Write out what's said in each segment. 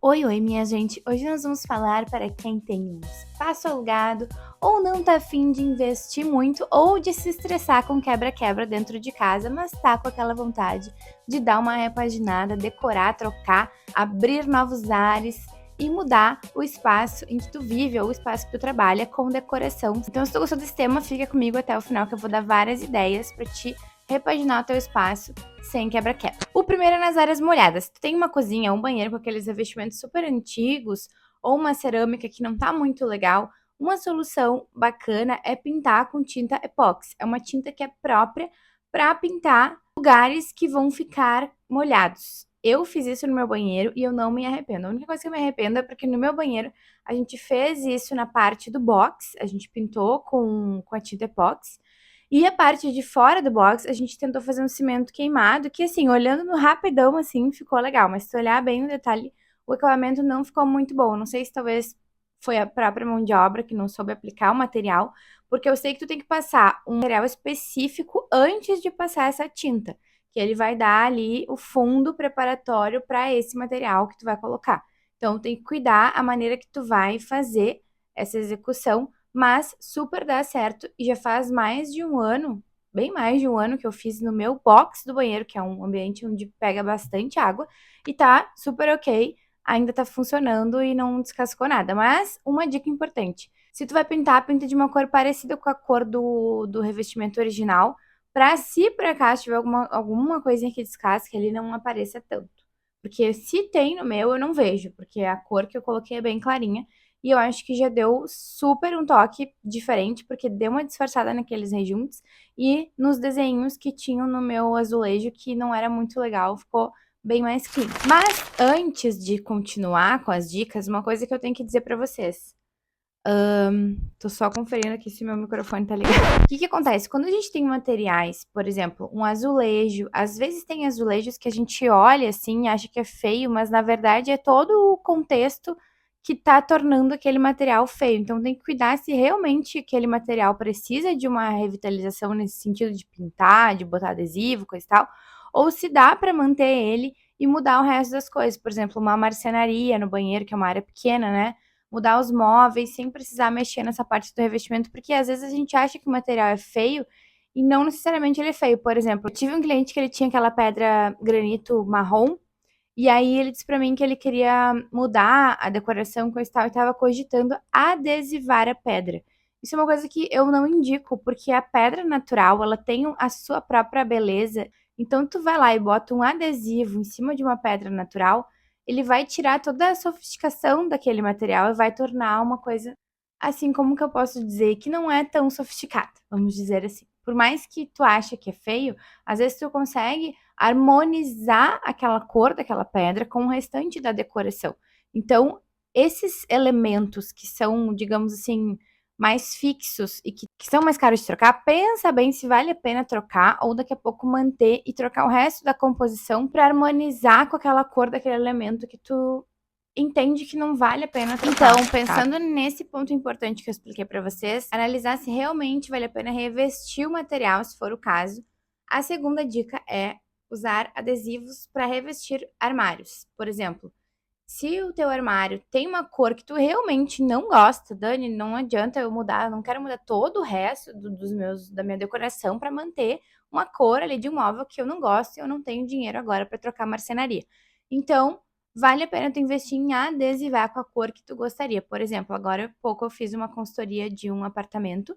Oi, oi, minha gente! Hoje nós vamos falar para quem tem um espaço alugado ou não tá afim de investir muito ou de se estressar com quebra-quebra dentro de casa, mas tá com aquela vontade de dar uma repaginada, decorar, trocar, abrir novos ares e mudar o espaço em que tu vive ou o espaço que tu trabalha com decoração. Então, se tu gostou desse tema, fica comigo até o final que eu vou dar várias ideias para te repaginar o teu espaço sem quebra-quebra. O primeiro é nas áreas molhadas. Tu tem uma cozinha, um banheiro com aqueles revestimentos super antigos ou uma cerâmica que não tá muito legal, uma solução bacana é pintar com tinta epóxi. É uma tinta que é própria para pintar lugares que vão ficar molhados. Eu fiz isso no meu banheiro e eu não me arrependo. A única coisa que eu me arrependo é porque no meu banheiro a gente fez isso na parte do box, a gente pintou com a tinta epóxi. E a parte de fora do box, a gente tentou fazer um cimento queimado, que assim, olhando no rapidão, assim, ficou legal. Mas se olhar bem no detalhe, o acabamento não ficou muito bom. Não sei se talvez foi a própria mão de obra que não soube aplicar o material, porque eu sei que tu tem que passar um material específico antes de passar essa tinta, que ele vai dar ali o fundo preparatório para esse material que tu vai colocar. Então, tem que cuidar a maneira que tu vai fazer essa execução, mas super dá certo e já faz mais de um ano, bem mais de um ano que eu fiz no meu box do banheiro, que é um ambiente onde pega bastante água, e tá super ok, ainda tá funcionando e não descascou nada. Mas uma dica importante: se tu vai pintar, pinta de uma cor parecida com a cor do revestimento original, pra se por acaso tiver alguma coisinha que descasque, ele não apareça tanto. Porque se tem no meu, eu não vejo, porque a cor que eu coloquei é bem clarinha. E eu acho que já deu super um toque diferente, porque deu uma disfarçada naqueles rejuntos e nos desenhos que tinham no meu azulejo, que não era muito legal, ficou bem mais clean. Mas antes de continuar com as dicas, uma coisa que eu tenho que dizer pra vocês. Tô só conferindo aqui se meu microfone tá ligado. O que que acontece? Quando a gente tem materiais, por exemplo, um azulejo, às vezes tem azulejos que a gente olha assim e acha que é feio, mas na verdade é todo o contexto que tá tornando aquele material feio. Então tem que cuidar se realmente aquele material precisa de uma revitalização nesse sentido de pintar, de botar adesivo, coisa e tal, ou se dá pra manter ele e mudar o resto das coisas. Por exemplo, uma marcenaria no banheiro, que é uma área pequena, né? Mudar os móveis sem precisar mexer nessa parte do revestimento, porque às vezes a gente acha que o material é feio e não necessariamente ele é feio. Por exemplo, eu tive um cliente que ele tinha aquela pedra granito marrom, e aí ele disse pra mim que ele queria mudar a decoração com esse tal e estava cogitando adesivar a pedra. Isso é uma coisa que eu não indico, porque a pedra natural, ela tem a sua própria beleza. Então tu vai lá e bota um adesivo em cima de uma pedra natural, ele vai tirar toda a sofisticação daquele material e vai tornar uma coisa, assim, como que eu posso dizer, que não é tão sofisticada, vamos dizer assim. Por mais que tu ache que é feio, às vezes tu consegue harmonizar aquela cor daquela pedra com o restante da decoração. Então, esses elementos que são, digamos assim, mais fixos e que são mais caros de trocar, pensa bem se vale a pena trocar ou daqui a pouco manter e trocar o resto da composição para harmonizar com aquela cor daquele elemento que tu entende que não vale a pena trocar. Então, pensando nesse ponto importante que eu expliquei para vocês, analisar se realmente vale a pena revestir o material, se for o caso. A segunda dica é usar adesivos para revestir armários. Por exemplo, se o teu armário tem uma cor que tu realmente não gosta, Dani, não adianta eu mudar, eu não quero mudar todo o resto da minha decoração para manter uma cor ali de um móvel que eu não gosto e eu não tenho dinheiro agora para trocar marcenaria. Então, vale a pena tu investir em adesivar com a cor que tu gostaria. Por exemplo, agora há pouco eu fiz uma consultoria de um apartamento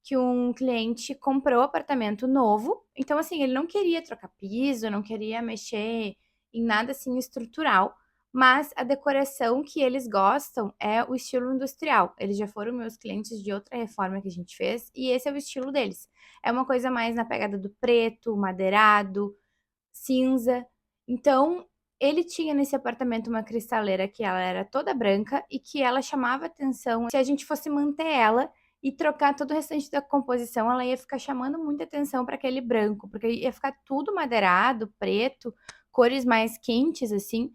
que um cliente comprou apartamento novo. Então, assim, ele não queria trocar piso, não queria mexer em nada assim estrutural, mas a decoração que eles gostam é o estilo industrial. Eles já foram meus clientes de outra reforma que a gente fez e esse é o estilo deles. É uma coisa mais na pegada do preto, madeirado, cinza. Então, ele tinha nesse apartamento uma cristaleira que ela era toda branca e que ela chamava atenção. Se a gente fosse manter ela e trocar todo o restante da composição, ela ia ficar chamando muita atenção para aquele branco, porque ia ficar tudo madeirado, preto, cores mais quentes assim,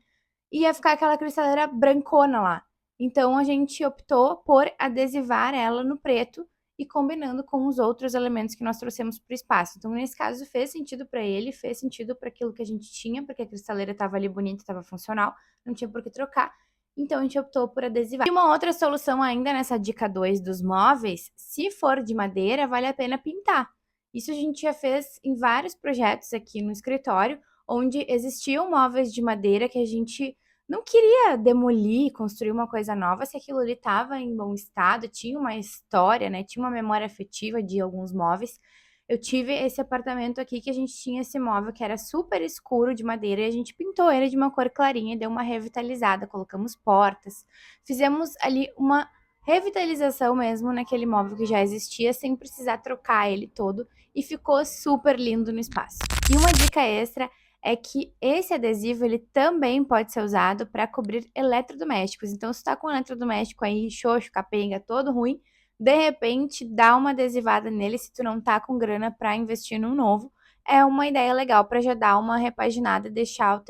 e ia ficar aquela cristaleira brancona lá. Então a gente optou por adesivar ela no preto e combinando com os outros elementos que nós trouxemos para o espaço. Então, nesse caso, fez sentido para ele, fez sentido para aquilo que a gente tinha, porque a cristaleira estava ali bonita, estava funcional, não tinha por que trocar. então a gente optou por adesivar. E uma outra solução ainda nessa dica 2 dos móveis, se for de madeira, vale a pena pintar. Isso a gente já fez em vários projetos aqui no escritório, onde existiam móveis de madeira que a gente não queria demolir, construir uma coisa nova, se aquilo ali estava em bom estado, tinha uma história, né? Tinha uma memória afetiva de alguns móveis. Eu tive esse apartamento aqui que a gente tinha esse móvel que era super escuro de madeira e a gente pintou ele de uma cor clarinha e deu uma revitalizada, colocamos portas, fizemos ali uma revitalização mesmo naquele móvel que já existia, sem precisar trocar ele todo e ficou super lindo no espaço. E uma dica extra é que esse adesivo ele também pode ser usado para cobrir eletrodomésticos. Então, se está com um eletrodoméstico aí xoxo, capenga, todo ruim, de repente dá uma adesivada nele se tu não tá com grana para investir num novo. É uma ideia legal para já dar uma repaginada e deixar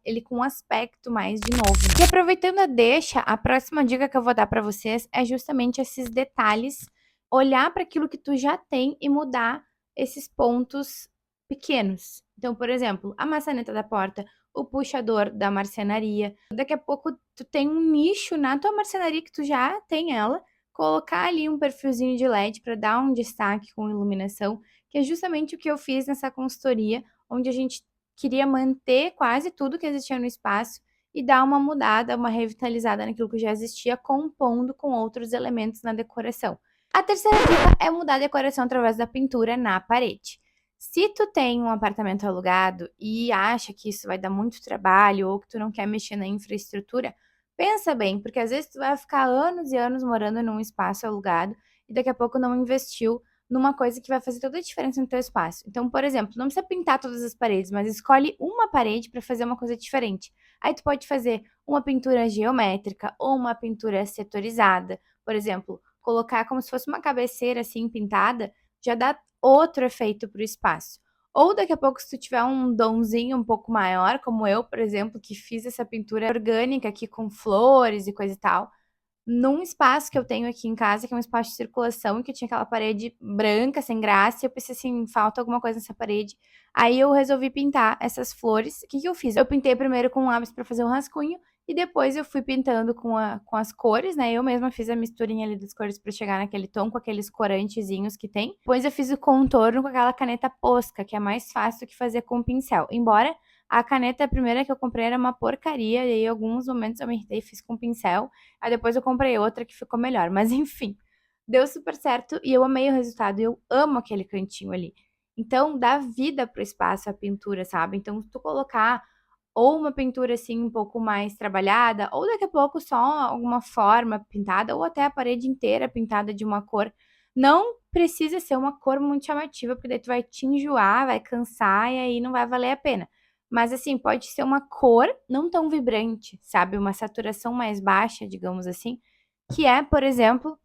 ele com um aspecto mais de novo. E aproveitando a deixa, a próxima dica que eu vou dar para vocês é justamente esses detalhes, olhar para aquilo que tu já tem e mudar esses pontos pequenos. Então, por exemplo, a maçaneta da porta, o puxador da marcenaria. Daqui a pouco tu tem um nicho na tua marcenaria que tu já tem ela, colocar ali um perfilzinho de LED para dar um destaque com iluminação, que é justamente o que eu fiz nessa consultoria, onde a gente queria manter quase tudo que existia no espaço e dar uma mudada, uma revitalizada naquilo que já existia, compondo com outros elementos na decoração. A terceira dica é mudar a decoração através da pintura na parede. Se tu tem um apartamento alugado e acha que isso vai dar muito trabalho ou que tu não quer mexer na infraestrutura, pensa bem, porque às vezes tu vai ficar anos e anos morando num espaço alugado e daqui a pouco não investiu numa coisa que vai fazer toda a diferença no teu espaço. Então, por exemplo, não precisa pintar todas as paredes, mas escolhe uma parede para fazer uma coisa diferente. Aí tu pode fazer uma pintura geométrica ou uma pintura setorizada, por exemplo, colocar como se fosse uma cabeceira assim pintada, já dá outro efeito para o espaço. Ou daqui a pouco, se tu tiver um domzinho um pouco maior, como eu, por exemplo, que fiz essa pintura orgânica aqui com flores e coisa e tal, num espaço que eu tenho aqui em casa, que é um espaço de circulação, que tinha aquela parede branca, sem graça, e eu pensei assim, falta alguma coisa nessa parede. Aí eu resolvi pintar essas flores. O que que eu fiz? Eu pintei primeiro com lápis para fazer um rascunho, e depois eu fui pintando com as cores, né? Eu mesma fiz a misturinha ali das cores para chegar naquele tom, com aqueles corantezinhos que tem. Depois eu fiz o contorno com aquela caneta Posca, que é mais fácil que fazer com o pincel. Embora a caneta primeira que eu comprei era uma porcaria, e aí em alguns momentos eu me irritei e fiz com pincel. Aí depois eu comprei outra que ficou melhor, mas enfim, deu super certo e eu amei o resultado. Eu amo aquele cantinho ali. Então, dá vida pro espaço a pintura, sabe? Então, se tu colocar ou uma pintura assim um pouco mais trabalhada, ou daqui a pouco só alguma forma pintada, ou até a parede inteira pintada de uma cor. Não precisa ser uma cor muito chamativa, porque daí tu vai te enjoar, vai cansar e aí não vai valer a pena. Mas assim, pode ser uma cor não tão vibrante, sabe? Uma saturação mais baixa, digamos assim, que é, por exemplo,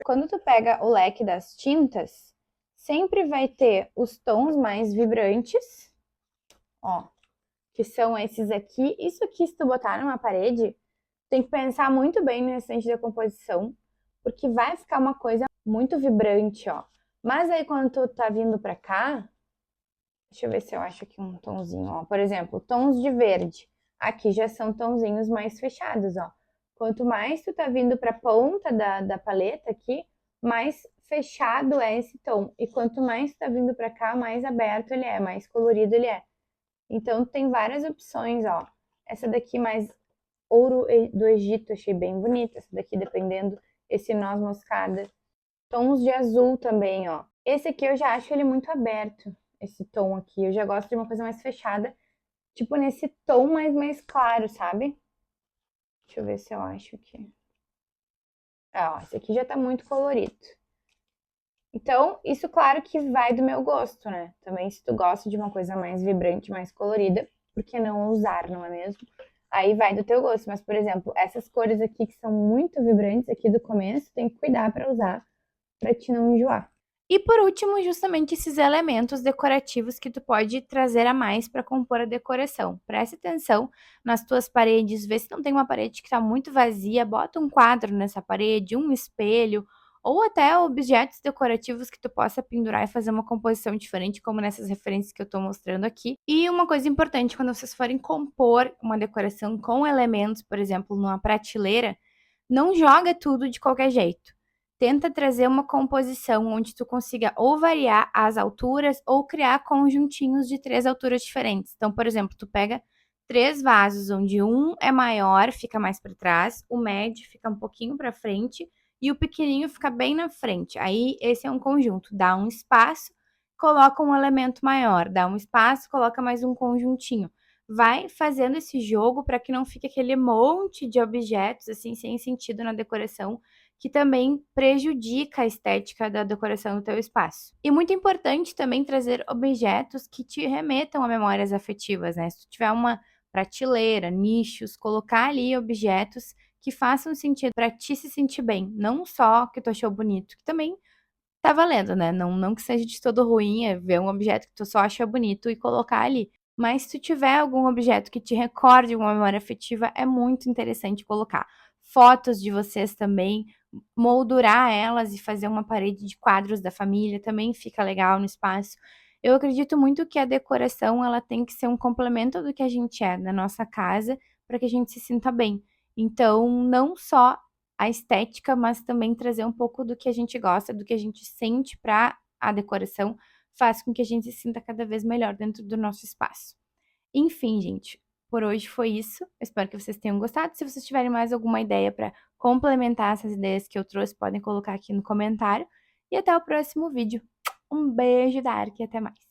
quando tu pega o leque das tintas, sempre vai ter os tons mais vibrantes, ó, que são esses aqui. Isso aqui, se tu botar numa parede, tem que pensar muito bem no restante da composição, porque vai ficar uma coisa muito vibrante, ó. Mas aí quando tu tá vindo pra cá, deixa eu ver se eu acho aqui um tomzinho, ó. Por exemplo, tons de verde. Aqui já são tonzinhos mais fechados, ó. Quanto mais tu tá vindo pra ponta da paleta aqui, mais fechado é esse tom. E quanto mais tu tá vindo pra cá, mais aberto ele é, mais colorido ele é. Então, tem várias opções, ó. Essa daqui mais ouro do Egito, achei bem bonita. Essa daqui, dependendo, esse noz moscada. Tons de azul também, ó. Esse aqui eu já acho ele muito aberto, esse tom aqui. Eu já gosto de uma coisa mais fechada, tipo nesse tom mais claro, sabe? Deixa eu ver se eu acho aqui. Ó, esse aqui já tá muito colorido. Então, isso claro que vai do meu gosto, né? Também se tu gosta de uma coisa mais vibrante, mais colorida, por que não usar, não é mesmo? Aí vai do teu gosto, mas por exemplo, essas cores aqui que são muito vibrantes aqui do começo, tem que cuidar para usar, para te não enjoar. E por último, justamente esses elementos decorativos que tu pode trazer a mais para compor a decoração. Preste atenção nas tuas paredes, vê se não tem uma parede que está muito vazia, bota um quadro nessa parede, um espelho, ou até objetos decorativos que tu possa pendurar e fazer uma composição diferente, como nessas referências que eu tô mostrando aqui. E uma coisa importante, quando vocês forem compor uma decoração com elementos, por exemplo, numa prateleira, não joga tudo de qualquer jeito. Tenta trazer uma composição onde tu consiga ou variar as alturas ou criar conjuntinhos de 3 alturas diferentes. Então, por exemplo, tu pega 3 vasos, onde um é maior, fica mais para trás, o médio fica um pouquinho para frente e o pequenininho fica bem na frente. Aí, esse é um conjunto. Dá um espaço, coloca um elemento maior. Dá um espaço, coloca mais um conjuntinho. Vai fazendo esse jogo para que não fique aquele monte de objetos, assim, sem sentido na decoração, que também prejudica a estética da decoração do teu espaço. E muito importante também trazer objetos que te remetam a memórias afetivas, né? Se tu tiver uma prateleira, nichos, colocar ali objetos que façam sentido para ti se sentir bem, não só que tu achou bonito, que também tá valendo, né? Não que seja de todo ruim ver um objeto que tu só acha bonito e colocar ali. Mas se tu tiver algum objeto que te recorde uma memória afetiva, é muito interessante colocar. Fotos de vocês também, moldurar elas e fazer uma parede de quadros da família também fica legal no espaço. Eu acredito muito que a decoração ela tem que ser um complemento do que a gente é na nossa casa para que a gente se sinta bem. Então, não só a estética, mas também trazer um pouco do que a gente gosta, do que a gente sente para a decoração, faz com que a gente se sinta cada vez melhor dentro do nosso espaço. Enfim, gente, por hoje foi isso. Eu espero que vocês tenham gostado. Se vocês tiverem mais alguma ideia para complementar essas ideias que eu trouxe, podem colocar aqui no comentário. E até o próximo vídeo. Um beijo da Ark e até mais.